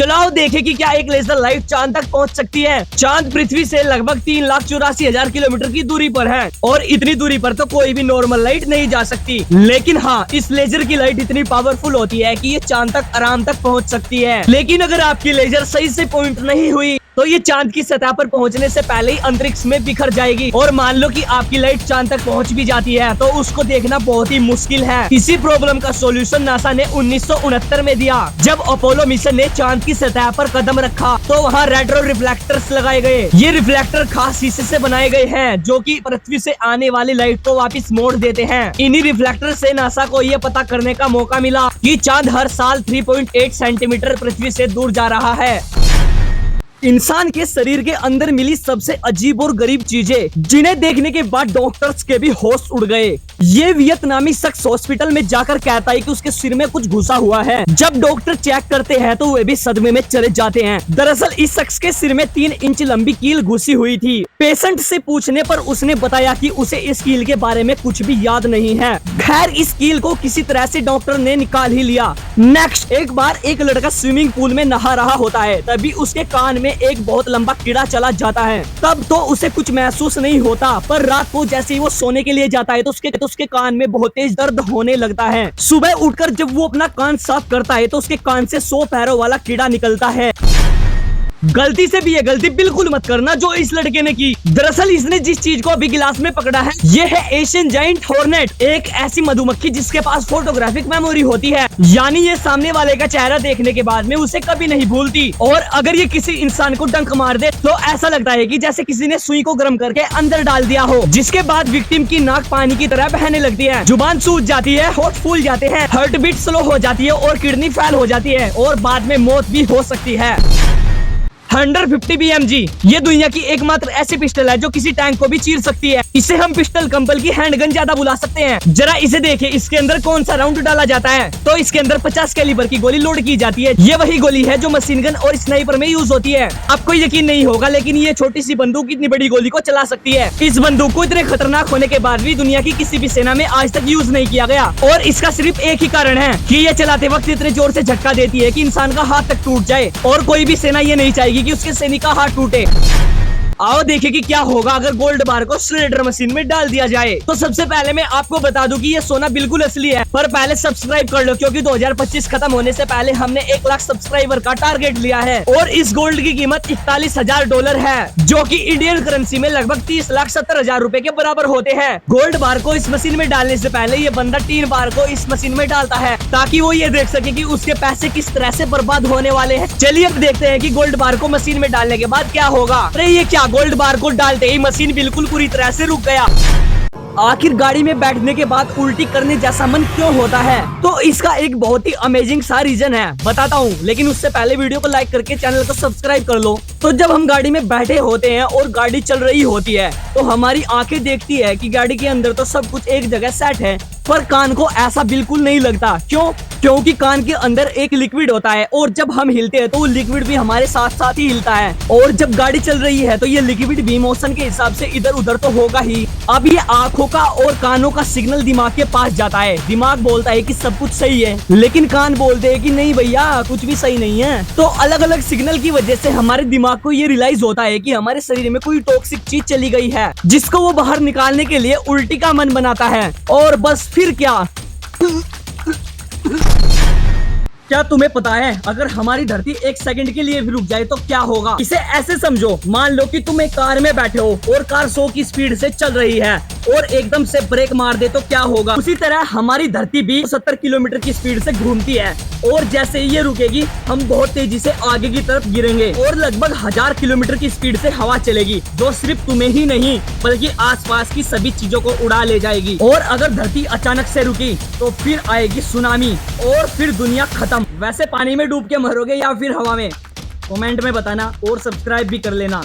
चलाओ देखे कि क्या एक लेजर लाइट चांद तक पहुंच सकती है। चांद पृथ्वी से लगभग 3,84,000 किलोमीटर की दूरी पर है और इतनी दूरी पर तो कोई भी नॉर्मल लाइट नहीं जा सकती। लेकिन हाँ, इस लेजर की लाइट इतनी पावरफुल होती है कि ये चांद तक आराम तक पहुंच सकती है। लेकिन अगर आपकी लेजर सही से पॉइंट नहीं हुई तो ये चांद की सतह पर पहुंचने से पहले ही अंतरिक्ष में बिखर जाएगी। और मान लो कि आपकी लाइट चांद तक पहुंच भी जाती है तो उसको देखना बहुत ही मुश्किल है। इसी प्रॉब्लम का सॉल्यूशन नासा ने 1969 में दिया। जब अपोलो मिशन ने चांद की सतह पर कदम रखा तो वहाँ रेट्रो रिफ्लेक्टर्स लगाए गए। ये रिफ्लेक्टर खास शीशे से बनाए गए हैं जो कि पृथ्वी से आने वाली लाइट को वापस मोड़ देते हैं। इन्हीं रिफ्लेक्टर से नासा को ये पता करने का मौका मिला कि चांद हर साल 3.8 सेंटीमीटर पृथ्वी से दूर जा रहा है। इंसान के शरीर के अंदर मिली सबसे अजीब और गरीब चीजें जिन्हें देखने के बाद डॉक्टर्स के भी होश उड़ गए। ये वियतनामी शख्स हॉस्पिटल में जाकर कहता है कि उसके सिर में कुछ घुसा हुआ है। जब डॉक्टर चेक करते हैं तो वे भी सदमे में चले जाते हैं। दरअसल इस शख्स के सिर में 3 इंच लंबी कील घुसी हुई थी। पेशेंट से पूछने पर उसने बताया कि उसे इस कील के बारे में कुछ भी याद नहीं है। खैर, इस कील को किसी तरह से डॉक्टर ने निकाल ही लिया। नेक्स्ट, एक बार एक लड़का स्विमिंग पूल में नहा रहा होता है, तभी उसके कान में एक बहुत लंबा कीड़ा चला जाता है। तब तो उसे कुछ महसूस नहीं होता, पर रात को जैसे ही वो सोने के लिए जाता है तो उसके कान में बहुत तेज दर्द होने लगता है। सुबह उठकर जब वो अपना कान साफ करता है तो उसके कान से 100 पैरों वाला कीड़ा निकलता है। गलती से भी ये गलती बिल्कुल मत करना जो इस लड़के ने की। दरअसल इसने जिस चीज को अभी गिलास में पकड़ा है ये है एशियन जायंट हॉर्नेट, एक ऐसी मधुमक्खी जिसके पास फोटोग्राफिक मेमोरी होती है। यानी ये सामने वाले का चेहरा देखने के बाद में उसे कभी नहीं भूलती। और अगर ये किसी इंसान को डंक मार दे तो ऐसा लगता है कि जैसे किसी ने सुई को गर्म करके अंदर डाल दिया हो, जिसके बाद विक्टिम की नाक पानी की तरह बहने लगती है, जुबान सूज जाती है, होठ फूल जाते हैं, हार्ट बीट स्लो हो जाती है और किडनी फेल हो जाती है और बाद में मौत भी हो सकती है। 150 BMG ये दुनिया की एकमात्र ऐसी पिस्टल है जो किसी टैंक को भी चीर सकती है। इसे हम पिस्टल कंपल की हैंडगन ज्यादा बुला सकते हैं। जरा इसे देखिए, इसके अंदर कौन सा राउंड डाला जाता है तो इसके अंदर 50 कैलिबर की गोली लोड की जाती है। ये वही गोली है जो मशीन गन और स्नाइपर में यूज होती है। आपको यकीन नहीं होगा लेकिन ये छोटी सी बंदूक इतनी बड़ी गोली को चला सकती है। इस बंदूक को इतने खतरनाक होने के बाद भी दुनिया की किसी भी सेना में आज तक यूज नहीं किया गया। और इसका सिर्फ एक ही कारण है कि ये चलाते वक्त इतने जोर से झटका देती है कि इंसान का हाथ तक टूट जाए। और कोई भी सेना ये नहीं चाहेगी कि उसके सैनिक का हाथ टूटे। आओ देखें कि क्या होगा अगर गोल्ड बार को श्रेडर मशीन में डाल दिया जाए। तो सबसे पहले मैं आपको बता दूं कि ये सोना बिल्कुल असली है, पर पहले सब्सक्राइब कर लो क्योंकि 2025 खत्म होने से पहले हमने 1 लाख सब्सक्राइबर का टारगेट लिया है। और इस गोल्ड की कीमत $41,000 है जो कि इंडियन करेंसी में लगभग 30,70,000 रुपए के बराबर होते हैं। गोल्ड बार को इस मशीन में डालने से पहले ये बंदा 3 बार को इस मशीन में डालता है ताकि वो ये देख सके कि उसके पैसे किस तरह से बर्बाद होने वाले हैं। चलिए अब देखते हैं कि गोल्ड बार को मशीन में डालने के बाद क्या होगा। अरे ये क्या, गोल्ड बार को डालते ही मशीन बिल्कुल पूरी तरह से रुक गया। आखिर गाड़ी में बैठने के बाद उल्टी करने जैसा मन क्यों होता है? तो इसका एक बहुत ही अमेजिंग सा रीजन है, बताता हूँ। लेकिन उससे पहले वीडियो को लाइक करके चैनल को सब्सक्राइब कर लो। तो जब हम गाड़ी में बैठे होते हैं और गाड़ी चल रही होती है तो हमारी आंखें देखती है कि गाड़ी के अंदर तो सब कुछ एक जगह सेट है, पर कान को ऐसा बिल्कुल नहीं लगता। क्यों? क्योंकि कान के अंदर एक लिक्विड होता है और जब हम हिलते हैं तो वो लिक्विड भी हमारे साथ साथ ही हिलता है। और जब गाड़ी चल रही है तो ये लिक्विड भी मोशन के हिसाब से इधर उधर तो होगा ही। अब ये आंखों का और कानों का सिग्नल दिमाग के पास जाता है। दिमाग बोलता है कि सब कुछ सही है, लेकिन कान बोलते हैं कि नहीं भैया कुछ भी सही नहीं है। तो अलग अलग सिग्नल की वजह से हमारे दिमाग को ये रियलाइज होता है कि हमारे शरीर में कोई टॉक्सिक चीज चली गई है, जिसको वो बाहर निकालने के लिए उल्टी का मन बनाता है। और बस फिर क्या क्या तुम्हें पता है अगर हमारी धरती 1 सेकंड के लिए भी रुक जाए तो क्या होगा? इसे ऐसे समझो, मान लो कि तुम एक कार में बैठे हो और कार 100 की स्पीड से चल रही है और एकदम से ब्रेक मार दे तो क्या होगा? उसी तरह हमारी धरती भी 70 किलोमीटर की स्पीड से घूमती है और जैसे ही ये रुकेगी हम बहुत तेजी से आगे की तरफ गिरेंगे और लगभग 1000 किलोमीटर की स्पीड से हवा चलेगी जो सिर्फ तुम्हें ही नहीं बल्कि आसपास की सभी चीजों को उड़ा ले जाएगी। और अगर धरती अचानक से रुकी तो फिर आएगी सुनामी और फिर दुनिया खत्म। वैसे पानी में डूब के मरोगे या फिर हवा में? कमेंट में बताना और सब्सक्राइब भी कर लेना।